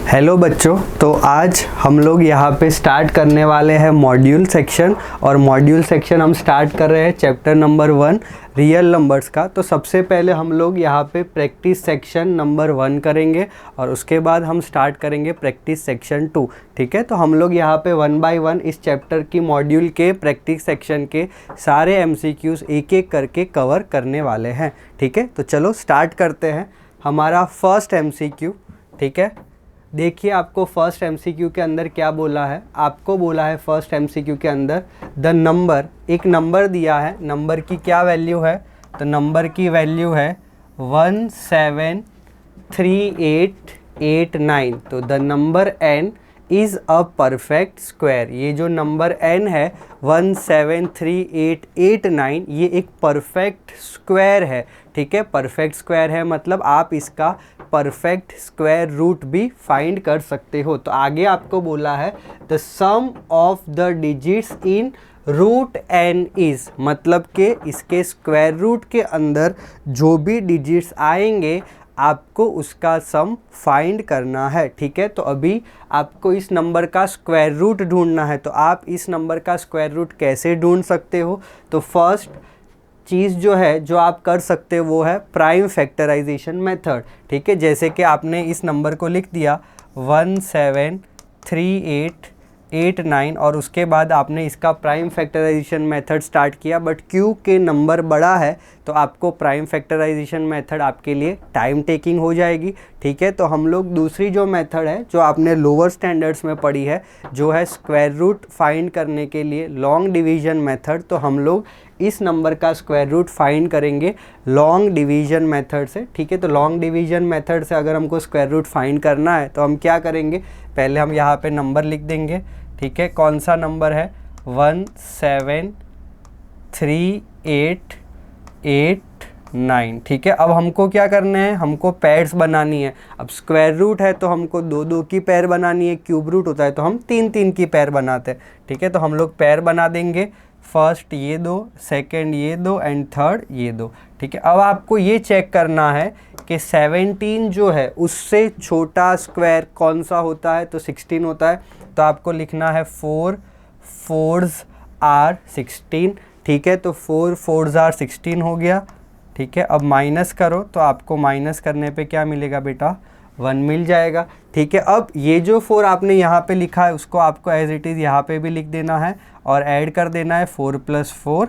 Hello बच्चों, तो आज हम लोग यहाँ पे स्टार्ट करने वाले हैं मॉड्यूल सेक्शन। और मॉड्यूल सेक्शन हम स्टार्ट कर रहे हैं चैप्टर नंबर 1 रियल नंबर्स का। तो सबसे पहले हम लोग यहाँ पे प्रैक्टिस सेक्शन नंबर 1 करेंगे और उसके बाद हम स्टार्ट करेंगे प्रैक्टिस सेक्शन 2। ठीक है, तो हम लोग यहाँ पे 1 बाय 1 इस चैप्टर की मॉड्यूल के प्रैक्टिस सेक्शन के सारे MCQs एक एक करके कवर करने वाले हैं। ठीक है, तो चलो स्टार्ट करते हैं। हमारा फर्स्ट MCQ, ठीक है, देखिए आपको फर्स्ट MCQ के अंदर क्या बोला है। आपको बोला है फर्स्ट MCQ के अंदर द नंबर, एक नंबर दिया है। नंबर की क्या वैल्यू है? तो नंबर की वैल्यू है 173889। तो the number n is a perfect square. ये जो नंबर n है 173889, ये एक परफेक्ट स्क्वायर है। ठीक है, परफेक्ट स्क्वायर है मतलब आप इसका परफेक्ट स्क्वायर रूट भी फाइंड कर सकते हो। तो आगे आपको बोला है the sum of the digits in root n is, मतलब कि इसके स्क्वायर रूट के अंदर जो भी डिजिट्स आएंगे आपको उसका सम फाइंड करना है। ठीक है, तो अभी आपको इस नंबर का स्क्वायर रूट ढूंढना है। तो आप इस नंबर का स्क्वायर रूट कैसे ढूंढ सकते हो? तो फर्स्ट चीज़ जो है जो आप कर सकते हो वो है प्राइम फैक्टराइजेशन मेथड। ठीक है, जैसे कि आपने इस नंबर को लिख दिया 173889 और उसके बाद आपने इसका प्राइम फैक्टराइजेशन मेथड स्टार्ट किया, बट क्योंकि नंबर बड़ा है तो आपको प्राइम फैक्टराइजेशन मेथड आपके लिए टाइम टेकिंग हो जाएगी। ठीक है, तो हम लोग दूसरी जो मेथड है जो आपने लोअर स्टैंडर्ड्स में पढ़ी है, जो है स्क्वायर रूट फाइंड करने के लिए लॉन्ग डिवीजन मेथड, तो हम लोग इस नंबर का स्क्वायर रूट फाइंड करेंगे लॉन्ग डिवीजन मेथड से। ठीक है, तो लॉन्ग डिवीजन मेथड से अगर हमको स्क्वायर रूट फाइंड करना है तो हम क्या करेंगे, पहले हम यहाँ पे नंबर लिख देंगे। ठीक है, कौन सा नंबर है? 173889। ठीक है, अब हमको क्या करना है, हमको पेयर्स बनानी है। अब स्क्वायर रूट है तो हमको दो दो की पेयर बनानी है, क्यूब रूट होता है तो हम तीन तीन की पेयर बनाते हैं। ठीक है, तो हम लोग पेयर बना देंगे, फर्स्ट ये दो, सेकंड ये दो एंड थर्ड ये दो। ठीक है, अब आपको ये चेक करना है कि 17 जो है उससे छोटा स्क्वायर कौन सा होता है? तो 16 होता है। तो आपको लिखना है 4 4s are 16। ठीक है, तो 4 4s are 16 हो गया। ठीक है, अब माइनस करो तो आपको माइनस करने पे क्या मिलेगा बेटा? 1 मिल जाएगा। ठीक है, अब ये जो 4 आपने यहाँ पे लिखा है उसको आपको एज इट इज़ यहाँ पे भी लिख देना है और ऐड कर देना है। 4 + 4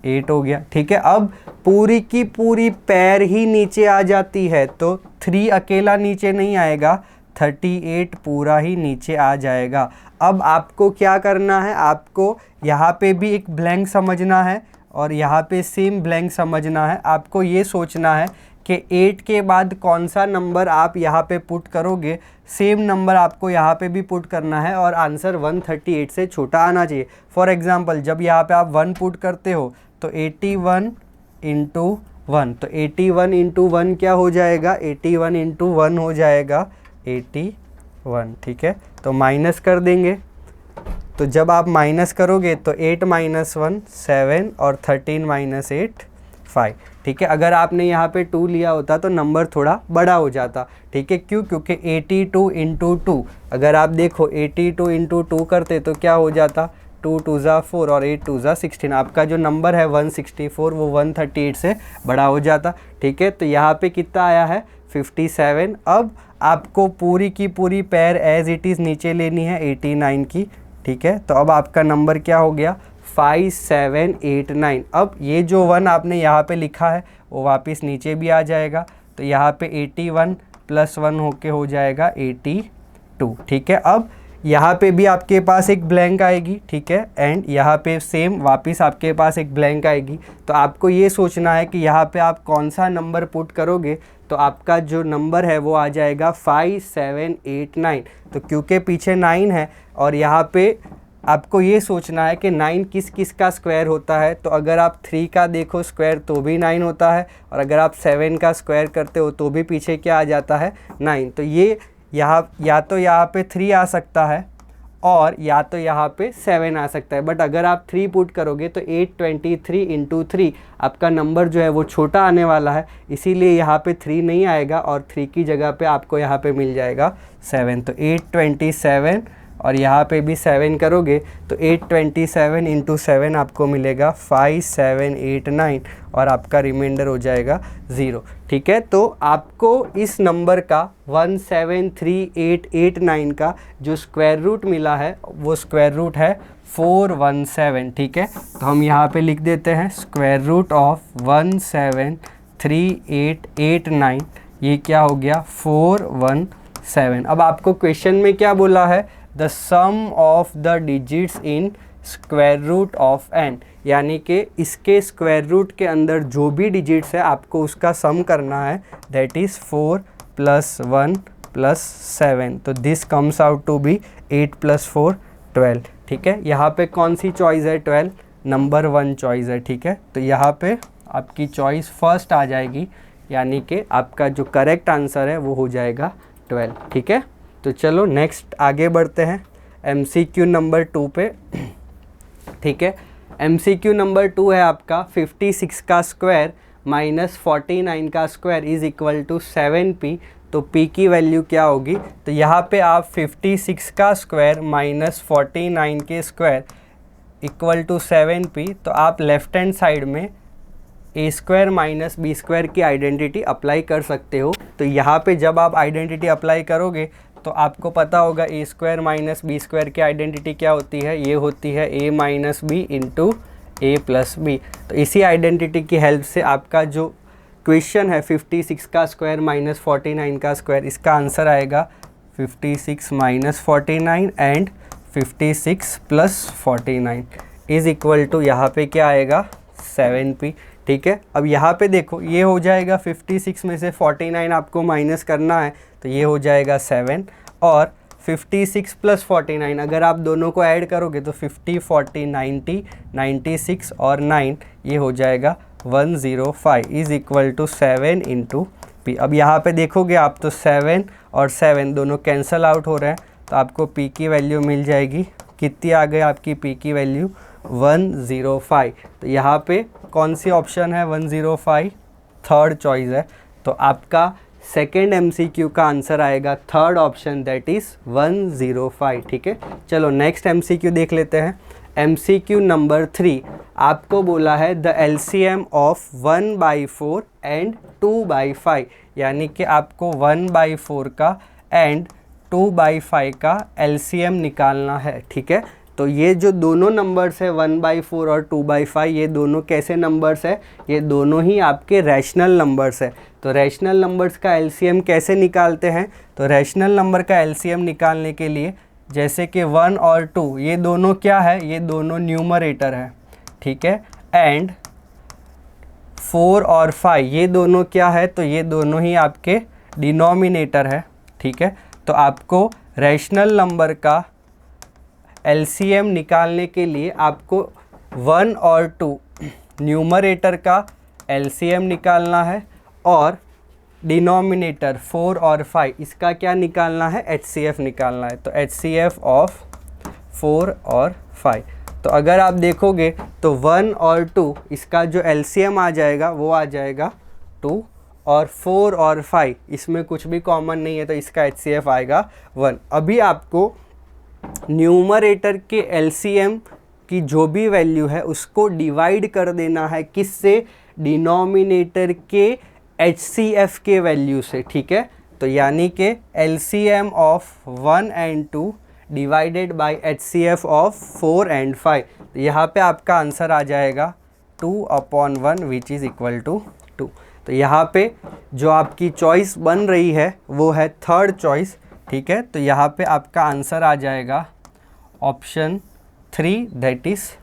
8 हो गया। ठीक है, अब पूरी की पूरी पैर ही नीचे आ जाती है तो 3 अकेला नीचे नहीं आएगा, 38 पूरा ही नीचे आ जाएगा। अब आपको क्या करना है, आपको यहाँ पे भी एक ब्लैंक समझना है और यहाँ पे सेम ब्लैंक समझना है। आपको ये सोचना है कि 8 के बाद कौन सा नंबर आप यहाँ पे पुट करोगे, सेम नंबर आपको यहाँ पे भी पुट करना है और आंसर 138 से छोटा आना चाहिए। फॉर एग्जांपल जब यहाँ पे आप 1 पुट करते हो तो 81 × 1, तो 81 × 1 क्या हो जाएगा? 81 × 1 हो जाएगा 81। ठीक है, तो माइनस कर देंगे। तो जब आप माइनस करोगे तो 8 - 1 7 और 13 - 8 5। ठीक है, अगर आपने यहाँ पे 2 लिया होता तो नंबर थोड़ा बड़ा हो जाता। ठीक है, क्यों? क्योंकि 82 × 2, अगर आप देखो 82 × 2 करते तो क्या हो जाता? 2 × 2 = 4 और 8 × 2 = 16। आपका जो नंबर है 164 वो 138 से बड़ा हो जाता। ठीक है, तो यहाँ पे कितना आया है? 57। अब आपको पूरी की पूरी पैर एज इट इज़ नीचे लेनी है 89 की। ठीक है, तो अब आपका नंबर क्या हो गया? 5789। अब ये जो 1 आपने यहाँ पे लिखा है वो वापस नीचे भी आ जाएगा, तो यहाँ पे 81 + 1 होके हो जाएगा 82। ठीक है, अब यहाँ पे भी आपके पास एक ब्लैंक आएगी। ठीक है, एंड यहाँ पे सेम वापस आपके पास एक ब्लैंक आएगी। तो आपको ये सोचना है कि यहाँ पे आप कौन सा नंबर पुट करोगे, तो आपका जो नंबर है वो आ जाएगा 5789। तो क्योंकि पीछे 9 है और यहाँ पे आपको ये सोचना है कि 9 किस किस का स्क्वायर होता है। तो अगर आप 3 का देखो स्क्वायर तो भी 9 होता है और अगर आप 7 का स्क्वायर करते हो तो भी पीछे क्या आ जाता है? 9। तो ये यहाँ या तो यहाँ पे 3 आ सकता है और या तो यहाँ पे 7 आ सकता है, बट अगर आप 3 पुट करोगे तो 823 इंटू 3 आपका नंबर जो है वो छोटा आने वाला है, इसीलिए यहाँ पे 3 नहीं आएगा और 3 की जगह पे आपको यहाँ पे मिल जाएगा 7। तो 827 और यहाँ पे भी 7 करोगे तो 827 इंटू 7 आपको मिलेगा 5789 और आपका रिमाइंडर हो जाएगा 0। ठीक है, तो आपको इस नंबर का 173889 का जो स्क्वायर रूट मिला है वो स्क्वायर रूट है 417। ठीक है, तो हम यहाँ पे लिख देते हैं स्क्वायर रूट ऑफ 173889, ये क्या हो गया 417। अब आपको क्वेश्चन में क्या बोला है, the sum of the digits in square root of n, यानी कि इसके स्क्वायर रूट के अंदर जो भी डिजिट्स है आपको उसका सम करना है, दैट इज़ 4 + 1 + 7। तो this comes out to be 8 + 4 12। ठीक है, यहाँ पे कौन सी चॉइस है, 12 नंबर 1 चॉइस है। ठीक है, तो यहाँ पे आपकी चॉइस फर्स्ट आ जाएगी, यानी कि आपका जो करेक्ट आंसर है वो हो जाएगा 12। ठीक है, तो चलो नेक्स्ट आगे बढ़ते हैं MCQ नंबर 2 पे। ठीक है, MCQ नंबर 2 है आपका 56 का स्क्वायर माइनस 49 का square is equal to 7p। तो p की वैल्यू क्या होगी, तो यहाँ पे आप 56 का स्क्वायर माइनस 49 के स्क्वायर इक्वल टू 7p, तो आप लेफ्ट हैंड साइड में a square minus B square की आइडेंटिटी अप्लाई कर सकते हो। तो यहाँ पे जब आप आइडेंटिटी अप्लाई करोगे तो आपको पता होगा a square minus B square की आइडेंटिटी क्या होती है, ये होती है a minus B into A plus B. तो इसी आइडेंटिटी की हेल्प से आपका जो क्वेश्चन है 56 का स्क्वायर माइनस 49 का स्क्वायर, इसका आंसर आएगा 56 minus 49 and 56 plus 49 is equal to यहाँ पे क्या आएगा 7p। ठीक है, अब यहाँ पे देखो ये हो जाएगा 56 में से 49 आपको माइनस करना है, तो ये हो जाएगा 7 और 56 प्लस 49 अगर आप दोनों को ऐड करोगे तो 50 40 90 96 और 9 ये हो जाएगा 105 is equal to 7 into P. अब यहाँ पे देखोगे आप तो 7 और 7 दोनों कैंसल आउट हो रहे हैं, तो आपको p की वैल्यू मिल जाएगी, कितनी आ गई आपकी p की वैल्यू 105। तो यहाँ पे कौन सी ऑप्शन है 105, थर्ड चॉइस है। तो आपका सेकेंड MCQ का आंसर आएगा थर्ड ऑप्शन, दैट इज़ 105। ठीक है, चलो नेक्स्ट MCQ देख लेते हैं। MCQ नंबर 3 आपको बोला है द LCM ऑफ 1/4 एंड 2/5, यानी कि आपको 1/4 का एंड 2/5 का LCM निकालना है। ठीक है, तो ये जो दोनों नंबर्स है 1/4 और 2/5, ये दोनों कैसे नंबर्स है, ये दोनों ही आपके रैशनल नंबर्स है। तो रैशनल नंबर्स का LCM कैसे निकालते हैं, तो रैशनल नंबर का LCM निकालने के लिए जैसे कि 1 और 2 ये दोनों क्या है, ये दोनों न्यूमरेटर है। ठीक है, एंड 4 और 5 ये दोनों क्या है, तो ये दोनों ही आपके डिनोमिनेटर है। ठीक है, तो आपको रैशनल नंबर का LCM निकालने के लिए आपको 1 और 2 न्यूमरेटर का LCM निकालना है और डिनोमिनेटर 4 और 5 इसका क्या निकालना है, HCF निकालना है। तो HCF ऑफ 4 और 5, तो अगर आप देखोगे तो 1 और 2 इसका जो LCM आ जाएगा वो आ जाएगा 2 और 4 और 5 इसमें कुछ भी कॉमन नहीं है, तो इसका HCF आएगा 1। अभी आपको न्यूमरेटर के LCM की जो भी वैल्यू है उसको डिवाइड कर देना है, किससे, डिनोमिनेटर के HCF के वैल्यू से। ठीक है, तो यानी कि LCM of 1 and 2 divided by HCF of 4 and 5, तो यहाँ पे आपका आंसर आ जाएगा 2/1 विच इज़ इक्वल टू 2। तो यहाँ पे जो आपकी चॉइस बन रही है वो है थर्ड चॉइस। ठीक है, तो यहाँ पे आपका आंसर आ जाएगा ऑप्शन 3 दैट इज़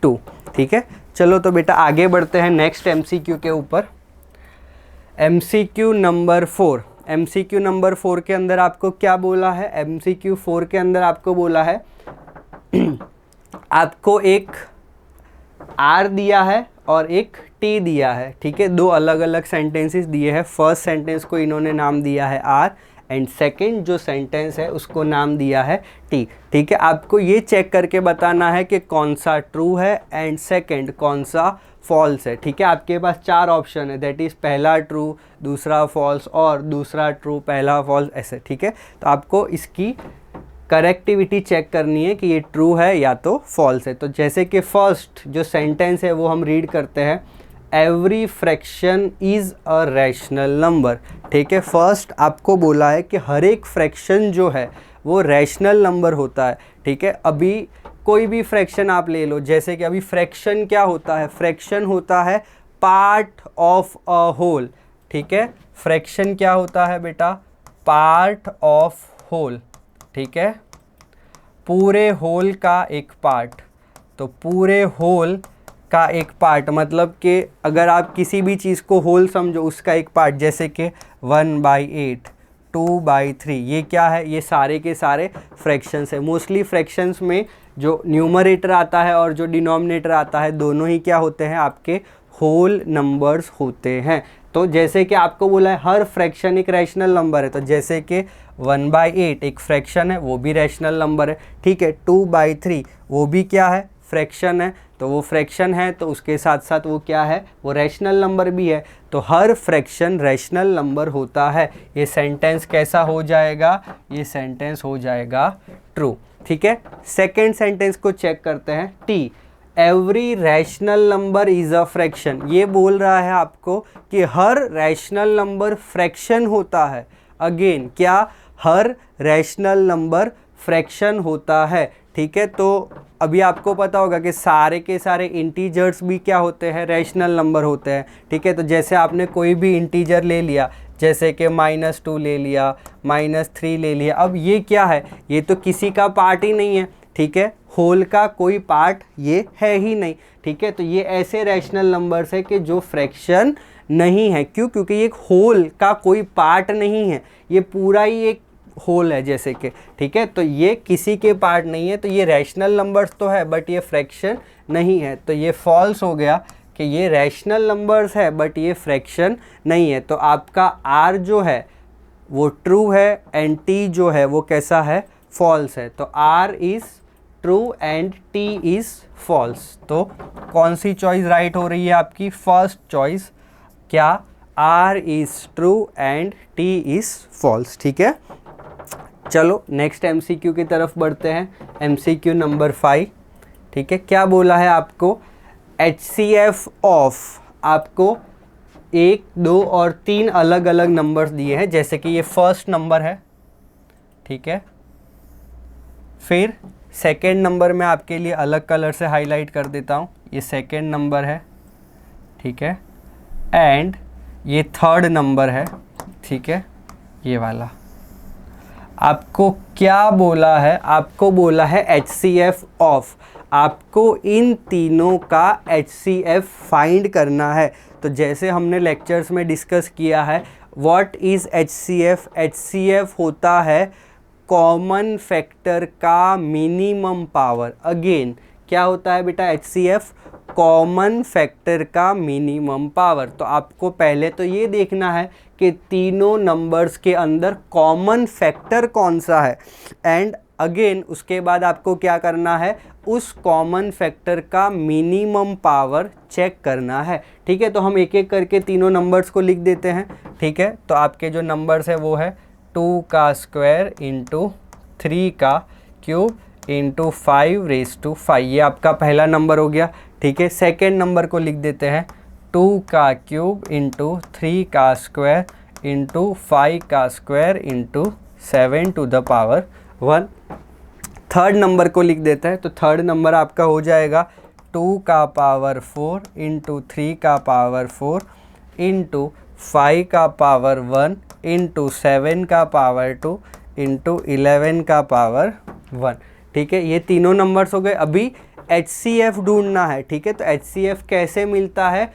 2। ठीक है, चलो तो बेटा आगे बढ़ते हैं नेक्स्ट MCQ के ऊपर। MCQ नंबर 4, MCQ नंबर 4 के अंदर आपको क्या बोला है, MCQ 4 के अंदर आपको बोला है आपको एक R दिया है और एक T दिया है। ठीक है, दो अलग अलग सेंटेंसेस दिए हैं। फर्स्ट सेंटेंस को इन्होंने नाम दिया है R एंड सेकंड जो सेंटेंस है उसको नाम दिया है टी। ठीक है, आपको ये चेक करके बताना है कि कौन सा ट्रू है एंड सेकंड कौन सा फॉल्स है। ठीक है, आपके पास 4 ऑप्शन है, दैट इज़ पहला ट्रू, दूसरा फॉल्स और दूसरा ट्रू, पहला फॉल्स, ऐसे। ठीक है, तो आपको इसकी करेक्टिविटी चेक करनी है कि ये ट्रू है या तो फॉल्स है। तो जैसे कि फर्स्ट जो सेंटेंस है वो हम रीड करते हैं, every fraction is a rational number. ठीक है, फर्स्ट आपको बोला है कि हर एक फ्रैक्शन जो है वो रैशनल नंबर होता है। ठीक है, अभी कोई भी फ्रैक्शन आप ले लो, जैसे कि अभी फ्रैक्शन क्या होता है, फ्रैक्शन होता है पार्ट ऑफ अ होल। ठीक है, फ्रैक्शन क्या होता है बेटा, पार्ट ऑफ होल। ठीक है, पूरे होल का एक पार्ट। तो पूरे होल का एक पार्ट मतलब कि अगर आप किसी भी चीज़ को होल समझो, उसका एक पार्ट, जैसे कि 1/8, 2/3, ये क्या है, ये सारे के सारे फ्रैक्शंस है। मोस्टली फ्रैक्शंस में जो न्यूमरेटर आता है और जो डिनोमिनेटर आता है दोनों ही क्या होते हैं, आपके होल नंबर्स होते हैं। तो जैसे कि आपको बोला है हर फ्रैक्शन एक रैशनल नंबर है, तो जैसे कि 1/8 एक फ्रैक्शन है, वो भी रैशनल नंबर है। ठीक है, 2/3 वो भी क्या है, फ्रैक्शन है, तो वो फ्रैक्शन है, तो उसके साथ साथ वो क्या है, वो रैशनल नंबर भी है। तो हर फ्रैक्शन रैशनल नंबर होता है। ये सेंटेंस कैसा हो जाएगा, ये सेंटेंस हो जाएगा ट्रू। ठीक है, सेकेंड सेंटेंस को चेक करते हैं, T, every rational number is a fraction. ये बोल रहा है आपको कि हर रैशनल नंबर फ्रैक्शन होता है। अगेन क्या, हर रैशनल नंबर फ्रैक्शन होता है। ठीक है, तो अभी आपको पता होगा कि सारे के सारे इंटीजर्स भी क्या होते हैं, रैशनल नंबर होते हैं। ठीक है, तो जैसे आपने कोई भी इंटीजर ले लिया, जैसे कि -2 ले लिया, -3 ले लिया, अब ये क्या है, ये तो किसी का पार्ट ही नहीं है। ठीक है, होल का कोई पार्ट ये है ही नहीं। ठीक है, तो ये ऐसे रैशनल नंबर्स है कि जो फ्रैक्शन नहीं है। क्यों, क्योंकि ये एक होल का कोई पार्ट नहीं है, ये पूरा ही एक होल है जैसे कि। ठीक है, तो ये किसी के पार्ट नहीं है, तो ये रैशनल नंबर्स तो है बट ये फ्रैक्शन नहीं है। तो ये फॉल्स हो गया कि ये रैशनल नंबर्स है बट ये फ्रैक्शन नहीं है। तो आपका आर जो है वो ट्रू है एंड टी जो है वो कैसा है, फॉल्स है। तो R is true and T is false. तो कौन सी चॉइस राइट हो रही है आपकी, फर्स्ट चॉइस, क्या, R is true and T is false. ठीक है, चलो नेक्स्ट एमसीक्यू की तरफ बढ़ते हैं, एमसीक्यू नंबर 5। ठीक है, क्या बोला है आपको, HCF ऑफ, आपको 1, 2 और 3 अलग अलग नंबर्स दिए हैं, जैसे कि ये फर्स्ट नंबर है। ठीक है, फिर सेकेंड नंबर में आपके लिए अलग कलर से हाईलाइट कर देता हूँ, ये सेकेंड नंबर है। ठीक है, एंड ये थर्ड नंबर है। ठीक है, ये वाला आपको क्या बोला है, आपको बोला है HCF ऑफ। आपको इन तीनों का HCF फाइंड करना है। तो जैसे हमने लेक्चर्स में डिस्कस किया है, व्हाट इज़ HCF, HCF होता है कॉमन फैक्टर का मिनिमम पावर। अगेन क्या होता है बेटा, HCF कॉमन फैक्टर का मिनिमम पावर। तो आपको पहले तो ये देखना है कि तीनों नंबर्स के अंदर कॉमन फैक्टर कौन सा है, एंड अगेन उसके बाद आपको क्या करना है, उस कॉमन फैक्टर का मिनिमम पावर चेक करना है। ठीक है, तो हम एक एक करके तीनों नंबर्स को लिख देते हैं। ठीक है, तो आपके जो नंबर्स है वो है 2 का स्क्वायर इंटू 3 का क्यूब इंटू 5⁵, ये आपका पहला नंबर हो गया। ठीक है, सेकेंड नंबर को लिख देते हैं 2 का क्यूब इंटू 3 का स्क्वायर इंटू 5 का स्क्वायर इंटू 7⁻1। थर्ड नंबर को लिख देते हैं, तो थर्ड नंबर आपका हो जाएगा 2 का पावर 4 इंटू 3 का पावर 4 इंटू 5 का पावर 1 इंटू 7 का पावर 2 इंटू 11 का पावर 1। ठीक है, ये तीनों नंबर्स हो गए। अभी HCF ढूंढना है। ठीक है, तो HCF कैसे मिलता है,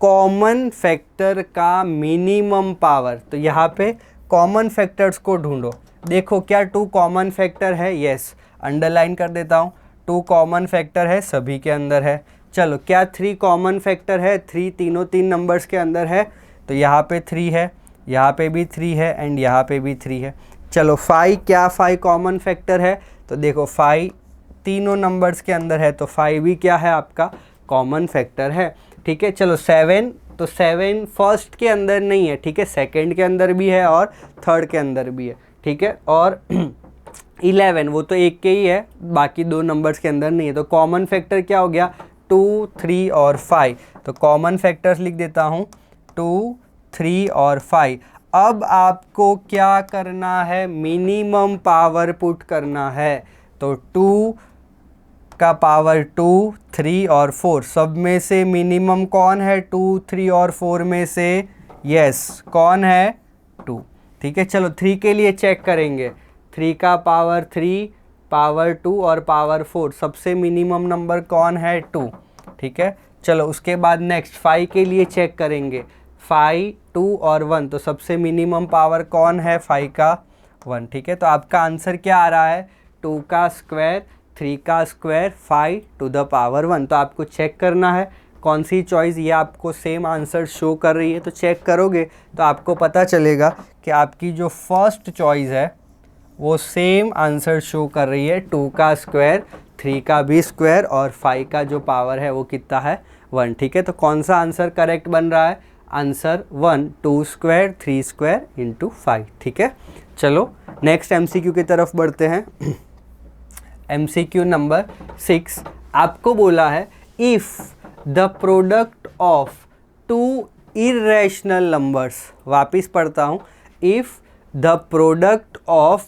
कॉमन फैक्टर का मिनिमम पावर। तो यहाँ पे कॉमन फैक्टर्स को ढूंढो। देखो क्या 2 कॉमन फैक्टर है, यस, अंडरलाइन कर देता हूँ, 2 कॉमन फैक्टर है, सभी के अंदर है। चलो क्या 3 कॉमन फैक्टर है, 3 तीन नंबर्स के अंदर है, तो यहाँ पे 3 है। यहाँ पे भी 3 है एंड यहाँ पे भी 3 है। चलो 5 क्या 5 कॉमन फैक्टर है? तो देखो 5 तीनों नंबर्स के अंदर है तो 5 भी क्या है आपका कॉमन फैक्टर है। ठीक है, चलो 7, तो 7 फर्स्ट के अंदर नहीं है, ठीक है, सेकंड के अंदर भी है और थर्ड के अंदर भी है। ठीक है, और 11 वो तो एक के ही है, बाकी 2 नंबर्स के अंदर नहीं है। तो कॉमन फैक्टर क्या हो गया? 2, 3 और 5। तो कॉमन फैक्टर्स लिख देता हूँ 2, 3 और 5। अब आपको क्या करना है? मिनिमम पावर पुट करना है। तो 2 का पावर 2, 3 और 4, सब में से मिनिमम कौन है? 2, 3 और 4 में से? यस, कौन है? 2। ठीक है, चलो 3 के लिए चेक करेंगे। 3 का पावर 3, पावर 2 और पावर 4, सबसे मिनिमम नंबर कौन है? 2। ठीक है, चलो उसके बाद नेक्स्ट 5 के लिए चेक करेंगे। 5, 2 और 1, तो सबसे मिनिमम पावर कौन है? 5 का 1। ठीक है, तो आपका आंसर क्या आ रहा है? 2 का स्क्वायर, 3 का स्क्वायर, 5 टू द पावर 1। तो आपको चेक करना है कौन सी चॉइस ये आपको सेम आंसर शो कर रही है। तो चेक करोगे तो आपको पता चलेगा कि आपकी जो फर्स्ट चॉइस है वो सेम आंसर शो कर रही है। 2 का स्क्वायर, 3 का भी स्क्वायर और 5 का जो पावर है वो कितना है? 1। ठीक है, तो कौन सा आंसर करेक्ट बन रहा है? Answer 1, 2 square, 3 square into 5। ठीक है, चलो नेक्स्ट एमसीक्यू की तरफ बढ़ते हैं। एमसीक्यू नंबर 6 आपको बोला है if the product of 2 irrational numbers, वापिस पढ़ता हूँ, if the product of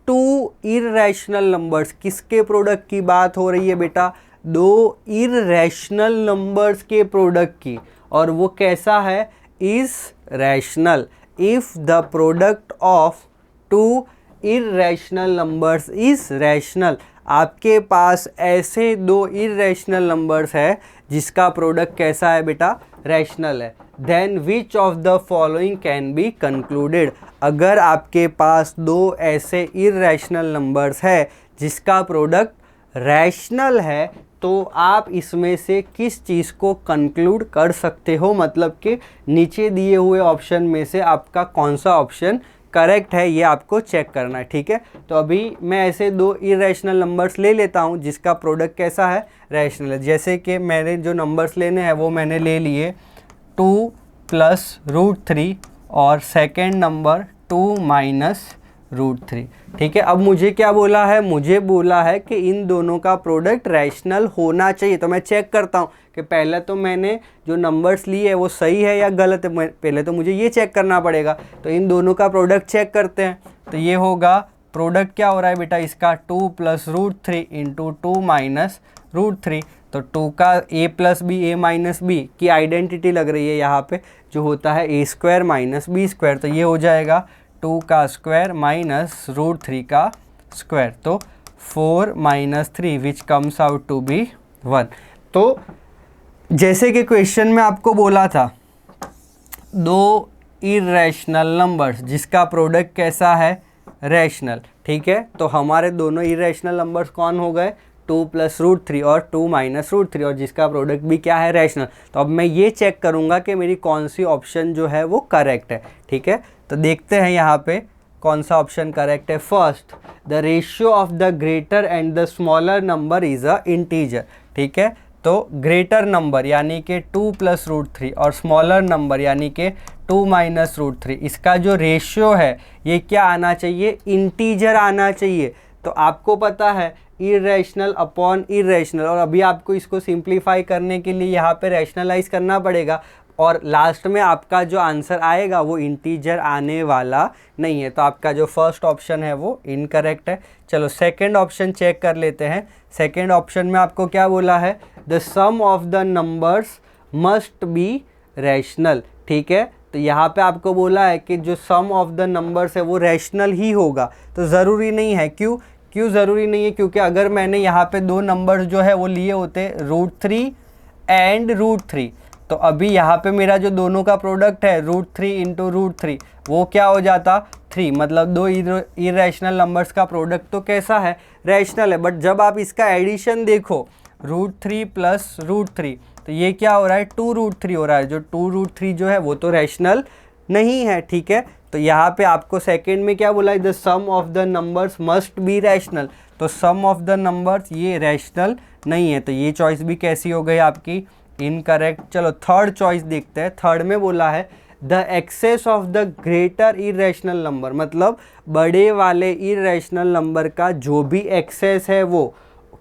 2 irrational numbers, किसके प्रोडक्ट की बात हो रही है बेटा? 2 इर्रेशनल नंबर्स के प्रोडक्ट की, और वो कैसा है? Is rational. If the product of 2 irrational numbers is rational, आपके पास ऐसे 2 इर्रेशनल नंबर्स है जिसका प्रोडक्ट कैसा है बेटा? रैशनल है। Then which of the following can be concluded, अगर आपके पास 2 ऐसे इर्रेशनल नंबर्स है जिसका प्रोडक्ट रैशनल है, तो आप इसमें से किस चीज़ को कंक्लूड कर सकते हो? मतलब कि नीचे दिए हुए ऑप्शन में से आपका कौन सा ऑप्शन करेक्ट है, ये आपको चेक करना है। ठीक है, तो अभी मैं ऐसे 2 इरेशनल नंबर्स ले लेता हूँ जिसका प्रोडक्ट कैसा है? रैशनल है। जैसे कि मैंने जो नंबर्स लेने हैं वो मैंने ले लिए 2 + √3 और सेकेंड नंबर 2 - √3। ठीक है, अब मुझे क्या बोला है? मुझे बोला है कि इन दोनों का प्रोडक्ट रैशनल होना चाहिए। तो मैं चेक करता हूँ कि पहले तो मैंने जो नंबर्स लिए है वो सही है या गलत है, पहले तो मुझे ये चेक करना पड़ेगा। तो इन दोनों का प्रोडक्ट चेक करते हैं। तो ये होगा, प्रोडक्ट क्या हो रहा है बेटा इसका? 2 + √3 इंटू 2 - √3। तो 2 का a + b, a - b की आइडेंटिटी लग रही है यहाँ पे, जो होता है a² - b²। तो ये हो जाएगा 2 का स्क्वायर -√3 का स्क्वायर, तो 4 - 3 which comes out to be 1। तो जैसे कि क्वेश्चन में आपको बोला था 2 इर्रेशनल नंबर्स जिसका प्रोडक्ट कैसा है? रैशनल। ठीक है, तो हमारे दोनों इरेशनल नंबर्स कौन हो गए? 2 + √3 और 2 - √3, और जिसका प्रोडक्ट भी क्या है? रैशनल। तो अब मैं ये चेक करूँगा कि मेरी कौन सी ऑप्शन जो है वो करेक्ट है। ठीक है, तो देखते हैं यहाँ पे कौन सा ऑप्शन करेक्ट है। First, the ratio of the greater and the smaller number is a integer. ठीक है, तो ग्रेटर नंबर यानी कि 2 + √3 और स्मॉलर नंबर यानी कि 2 - √3, इसका जो रेशियो है ये क्या आना चाहिए? इंटीजर आना चाहिए। तो आपको पता है इरेशनल अपॉन इरेशनल, और अभी आपको इसको सिंप्लीफाई करने के लिए यहाँ पे रैशनलाइज करना पड़ेगा, और लास्ट में आपका जो आंसर आएगा वो इंटीजर आने वाला नहीं है। तो आपका जो फर्स्ट ऑप्शन है वो इनकरेक्ट है। चलो सेकंड ऑप्शन चेक कर लेते हैं। सेकंड ऑप्शन में आपको क्या बोला है? The sum of the numbers must be rational. ठीक है, तो यहाँ पे आपको बोला है कि जो सम ऑफ द नंबर्स है वो रैशनल ही होगा। तो ज़रूरी नहीं है। क्यों ज़रूरी नहीं है? क्योंकि अगर मैंने यहाँ पे 2 नंबर्स जो है वो लिए होते √3 एंड √3, तो अभी यहाँ पे मेरा जो दोनों का प्रोडक्ट है √3 इंटू √3 वो क्या हो जाता? 3। मतलब 2 इरेशनल नंबर्स का प्रोडक्ट तो कैसा है? रैशनल है। बट जब आप इसका एडिशन देखो √3 + √3, तो ये क्या हो रहा है? 2 √3 हो रहा है। जो 2 √3 जो है वो तो रैशनल नहीं है, ठीक है। तो यहाँ पे आपको सेकंड में क्या बोला है, the sum of the numbers must be rational, तो सम ऑफ द नंबर्स ये रैशनल नहीं है, तो ये चॉइस भी कैसी हो गई आपकी, इनकरेक्ट। चलो थर्ड चॉइस देखते हैं। थर्ड में बोला है the excess of the greater irrational number, मतलब बड़े वाले इरेशनल नंबर का जो भी एक्सेस है वो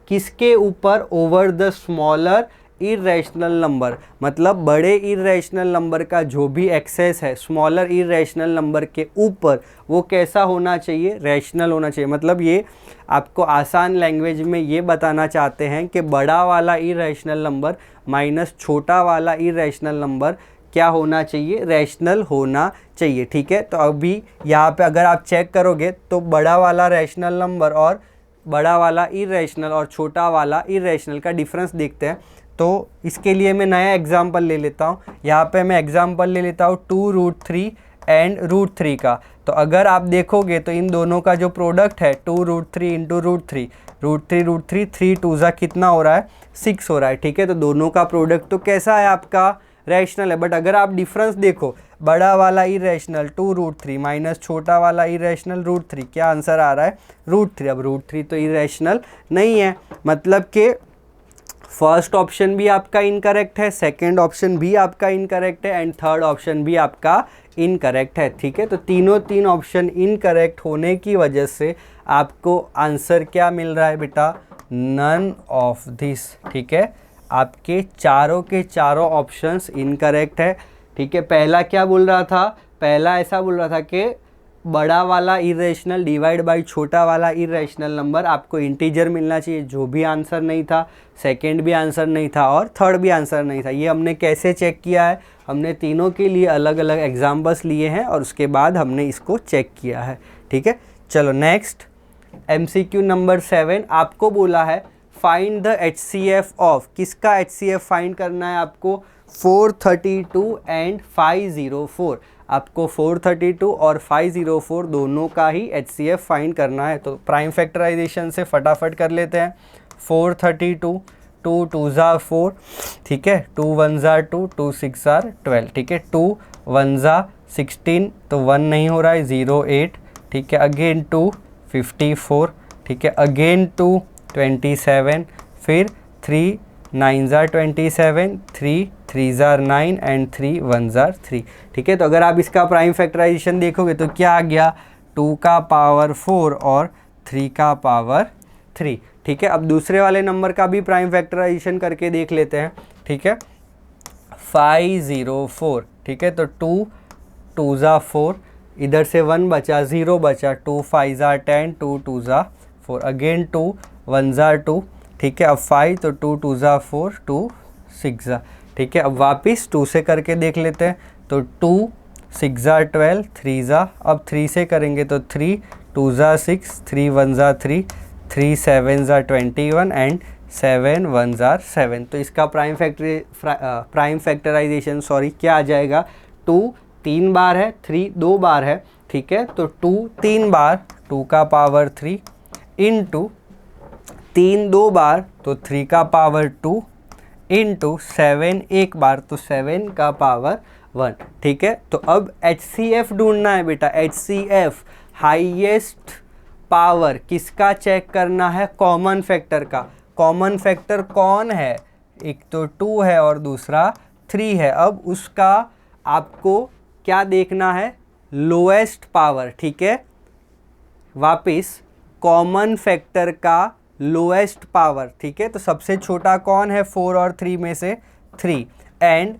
किसके ऊपर, over the smaller irrational number, मतलब बड़े इरेशनल नंबर का जो भी एक्सेस है स्मॉलर इरेशनल नंबर के ऊपर, वो कैसा होना चाहिए, रैशनल होना चाहिए। मतलब ये आपको आसान लैंग्वेज में ये बताना चाहते हैं कि बड़ा वाला इरेशनल नंबर माइनस छोटा वाला इरेशनल नंबर क्या होना चाहिए, रैशनल होना चाहिए, ठीक है। तो अभी यहाँ पे अगर आप चेक करोगे तो बड़ा वाला रैशनल नंबर और बड़ा वाला इरेशनल और छोटा वाला इरेशनल का डिफरेंस देखते हैं। तो इसके लिए मैं नया एग्जांपल ले लेता हूँ। यहाँ पे मैं एग्जांपल ले लेता हूँ 2√3 एंड √3 का। तो अगर आप देखोगे तो इन दोनों का जो प्रोडक्ट है 2√3 इंटू √3, √3 3 2 ज़ा कितना हो रहा है, 6 हो रहा है, ठीक है। तो दोनों का प्रोडक्ट तो कैसा है आपका, रैशनल है। बट अगर आप डिफरेंस देखो, बड़ा वाला इरेशनल 2√3 माइनस छोटा वाला इरेशनल √3, क्या आंसर आ रहा है, √3। अब √3 तो इरेशनल नहीं है, मतलब कि फर्स्ट ऑप्शन भी आपका इनकरेक्ट है, सेकंड ऑप्शन भी आपका इनकरेक्ट है एंड थर्ड ऑप्शन भी आपका इनकरेक्ट है, ठीक है। तो तीन ऑप्शन इनकरेक्ट होने की वजह से आपको आंसर क्या मिल रहा है बेटा, नन ऑफ दिस, ठीक है। आपके चारों के चारों ऑप्शंस इनकरेक्ट है, ठीक है। पहला क्या बोल रहा था, पहला ऐसा बोल रहा था कि बड़ा वाला इरेशनल डिवाइड बाय छोटा वाला इरेशनल नंबर, आपको इंटीजर मिलना चाहिए, जो भी आंसर नहीं था, सेकंड भी आंसर नहीं था और थर्ड भी आंसर नहीं था। ये हमने कैसे चेक किया है, हमने तीनों के लिए अलग अलग एग्जाम्पल्स लिए हैं और उसके बाद हमने इसको चेक किया है, ठीक है। चलो नेक्स्ट MCQ नंबर 7, आपको बोला है फाइंड द HCF ऑफ, किसका HCF फाइंड करना है आपको, 432 एंड 504। आपको 432 और 504 दोनों का ही HCF फाइंड करना है। तो प्राइम फैक्टराइजेशन से फटाफट कर लेते हैं। 432, 2 2 ज़ा 4, ठीक है, 2 1 ज़ा 2, 2 6 ज़ा 12, ठीक है। 2 1 ज़ा 16, तो 1 नहीं हो रहा है, 0 8, ठीक है। अगेन 2 54, ठीक है। अगेन 2 27, फिर 3 9 ज़ा 27, 3 3 ज़ा 9 एंड 3 1 ज़ा 3, ठीक है। तो अगर आप इसका प्राइम फैक्टराइजेशन देखोगे तो क्या आ गया, 2 का पावर 4 और 3 का पावर 3, ठीक है। अब दूसरे वाले नंबर का भी प्राइम फैक्टराइजेशन करके देख लेते हैं, ठीक है। 504, ठीक है। तो 2 2 ज़ा 4, इधर से 1 बचा, 0 बचा, 2 5 ज़ा 10, 2 2 ज़ा 4, अगेन 2 1 ज़ा 2, ठीक है। अब 5, तो 2 2 ज़ा 4, 2 6 ज़ा, ठीक है। अब वापस 2 से करके देख लेते हैं। तो 2 6 ज़ा 12, 3 ज़ा, अब 3 से करेंगे तो 3 2 ज़ा 6, 3 1 ज़ा 3, 3 7 ज़ा 21 एंड 7 1 ज़ा 7। तो इसका प्राइम फैक्टराइजेशन क्या आ जाएगा, 2 3 बार है, 3 2 बार है, ठीक है। तो 2 3 बार 2 का पावर 3 इंटू 3 2 बार तो 3 का पावर 2 इंटू 7 एक बार तो 7 का पावर 1, ठीक है। तो अब HCF ढूंढना है बेटा, HCF हाईएस्ट पावर किसका चेक करना है, कॉमन फैक्टर का। कॉमन फैक्टर कौन है, एक तो 2 है और दूसरा 3 है। अब उसका आपको क्या देखना है, लोएस्ट पावर, ठीक है। वापिस कॉमन फैक्टर का लोएस्ट पावर, ठीक है। तो सबसे छोटा कौन है, 4 और 3 में से 3, एंड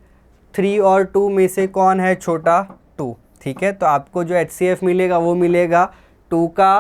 3 और 2 में से कौन है छोटा, 2, ठीक है। तो आपको जो HCF मिलेगा वो मिलेगा 2 का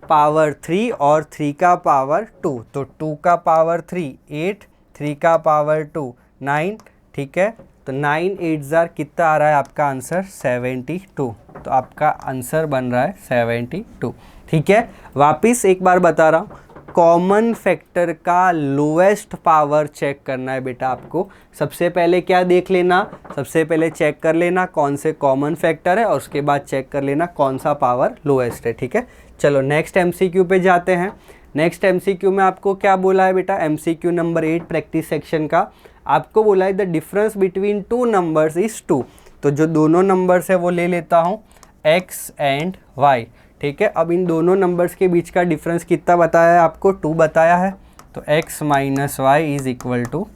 पावर 3 और 3 का पावर 2। तो 2 का पावर 3 8, 3 का पावर 2 9, ठीक है। तो 9 8 ज़ा कितना आ रहा है आपका आंसर, 72। तो आपका आंसर बन रहा है 72, ठीक है। वापिस एक बार बता रहा हूँ, कॉमन फैक्टर का लोएस्ट पावर चेक करना है बेटा आपको। सबसे पहले क्या देख लेना, सबसे पहले चेक कर लेना कौन से कॉमन फैक्टर है और उसके बाद चेक कर लेना कौन सा पावर लोएस्ट है, ठीक है। चलो नेक्स्ट MCQ पे जाते हैं। नेक्स्ट MCQ में आपको क्या बोला है बेटा, MCQ नंबर 8 प्रैक्टिस सेक्शन का आपको बोला है the difference between 2 numbers is 2, तो जो दोनों नंबर्स है वो ले लेता हूँ x एंड y, ठीक है। अब इन दोनों नंबर्स के बीच का डिफरेंस कितना बताया है आपको, 2 बताया है, तो x minus Y is equal to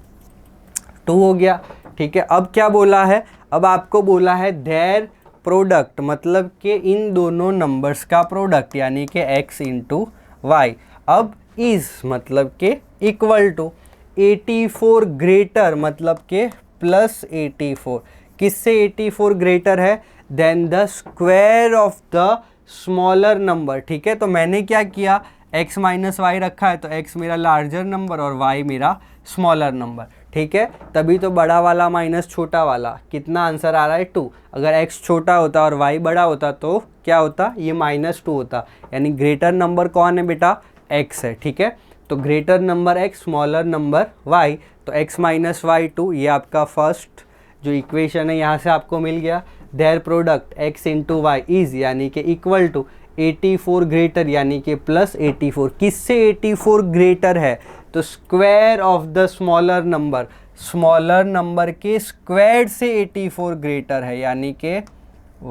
2 हो गया, ठीक है। अब क्या बोला है, अब आपको बोला है देयर प्रोडक्ट, मतलब कि इन दोनों नंबर्स का प्रोडक्ट, यानी कि x इंटू वाई। अब इज़ मतलब के इक्वल टू 84 ग्रेटर, मतलब के प्लस 84, किससे 84 ग्रेटर है, then the square of the smaller number, ठीक है। तो मैंने क्या किया, x माइनस वाई रखा है, तो x मेरा लार्जर नंबर और y मेरा स्मॉलर नंबर, ठीक है। तभी तो बड़ा वाला माइनस छोटा वाला, कितना आंसर आ रहा है 2। अगर x छोटा होता और y बड़ा होता तो क्या होता, ये -2 होता, यानी ग्रेटर नंबर कौन है बेटा, x है, ठीक है। तो greater number x, smaller number y, तो x माइनस वाई 2, ये आपका फर्स्ट जो इक्वेशन है यहाँ से आपको मिल गया। Their product x into Y is, यानी कि इक्वल टू 84 ग्रेटर, यानी कि प्लस 84, किससे 84 ग्रेटर है, तो square of the smaller number, smaller number के स्क्वायर से 84 ग्रेटर है, यानी कि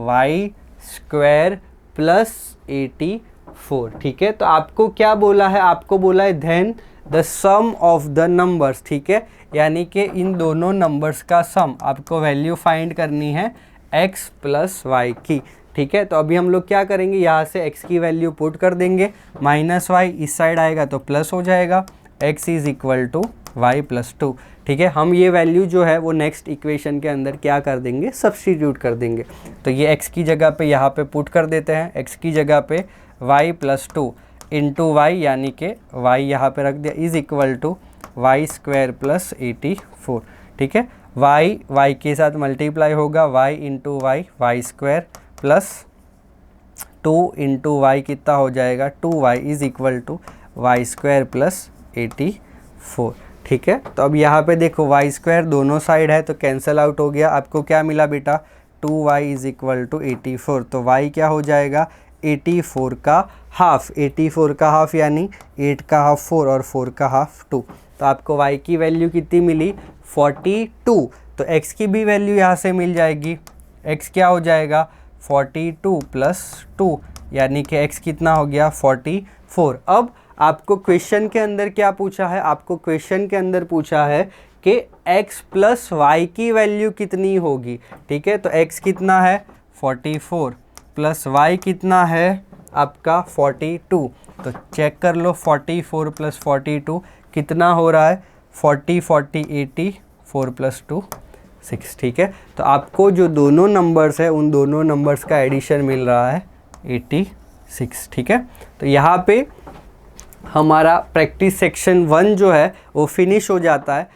y स्क्वायर प्लस 84, ठीक है। तो आपको क्या बोला है, आपको बोला है then the sum of the numbers, ठीक है, यानी कि इन दोनों नंबर्स का सम, आपको वैल्यू फाइंड करनी है x प्लस वाई की, ठीक है। तो अभी हम लोग क्या करेंगे, यहाँ से x की वैल्यू पुट कर देंगे, माइनस वाई इस साइड आएगा तो प्लस हो जाएगा, x is equal to Y plus 2, ठीक है। हम ये वैल्यू जो है वो नेक्स्ट इक्वेशन के अंदर क्या कर देंगे, सब्सटीट्यूट कर देंगे। तो ये x की जगह पे यहाँ पे पुट कर देते हैं, x की जगह पे y प्लस 2 इंटू वाई, यानी कि y यहाँ पे रख दिया, is equal to Y square plus 84, ठीक है। y के साथ मल्टीप्लाई होगा, y into Y square plus 2 into Y कितना हो जाएगा, 2y is equal to Y square plus 84, ठीक है। तो अब यहाँ पे देखो y स्क्वायर दोनों साइड है तो कैंसिल आउट हो गया, आपको क्या मिला बेटा, 2y इज इक्वल टू 84, तो y क्या हो जाएगा, 84 का हाफ, 84 का हाफ यानी 8 का हाफ 4 और 4 का हाफ 2, तो आपको y की वैल्यू कितनी मिली, 42। तो x की भी वैल्यू यहाँ से मिल जाएगी, x क्या हो जाएगा, 42 प्लस 2, यानी कि x कितना हो गया, 44। अब आपको क्वेश्चन के अंदर क्या पूछा है, आपको क्वेश्चन के अंदर पूछा है कि x प्लस वाई की वैल्यू कितनी होगी, ठीक है। तो x कितना है 44 प्लस y कितना है आपका 42, तो चेक कर लो 44 प्लस 42 कितना हो रहा है, 40 40 80, 4 प्लस 2 6, ठीक है। तो आपको जो दोनों नंबर्स है उन दोनों नंबर्स का एडिशन मिल रहा है 86, ठीक है। तो यहाँ पे हमारा प्रैक्टिस सेक्शन 1 जो है वो फिनिश हो जाता है।